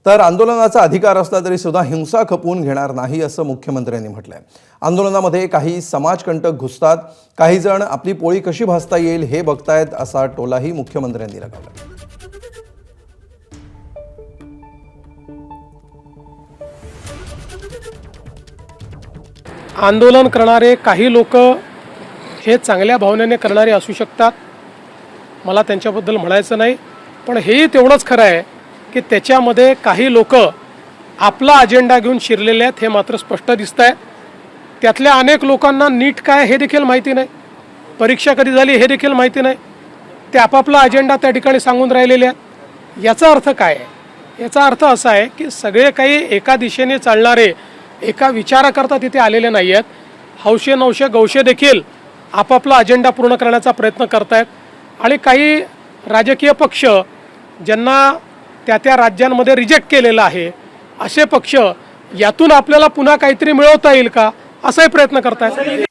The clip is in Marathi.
तर आंदोलनाचा अधिकार असला तरी सुद्धा हिंसा खपवून घेणार नाही असं मुख्यमंत्र्यांनी म्हटलंय। आंदोलनामध्ये काही समाजकंटक घुसतात, काही जण आपली पोळी कशी भासता येईल हे बघतायत असा टोलाही मुख्यमंत्र्यांनी लगावला। आंदोलन करणारे काही लोक हे चांगल्या भावनेने करणारे असू शकतात, मला त्यांच्याबद्दल म्हणायचं नाही, पण हेही तेवढंच खरं आहे की त्याच्यामध्ये काही लोक आपला अजेंडा घेऊन शिरलेले आहेत हे मात्र स्पष्ट दिसतंय। त्यातल्या अनेक लोकांना नीट काय हे देखील माहिती नाही, परीक्षा कधी झाली हे देखील माहिती नाही, ते आपापला अजेंडा त्या ठिकाणी सांगून राहिलेले आहेत। याचा अर्थ काय आहे? याचा अर्थ असा आहे की सगळे काही एका दिशेने चालणारे, एका विचाराकरता तिथे आलेले नाही आहेत। हौशे नवशे गौशे देखील आपापला अजेंडा पूर्ण करण्याचा प्रयत्न करत आहेत आणि काही राजकीय पक्ष ज्यांना त्या राज्यांमध्ये रिजेक्ट केलेलं आहे असे पक्ष यातून आपल्याला पुन्हा काहीतरी मिळवता येईल का असाही प्रयत्न करत आहेत।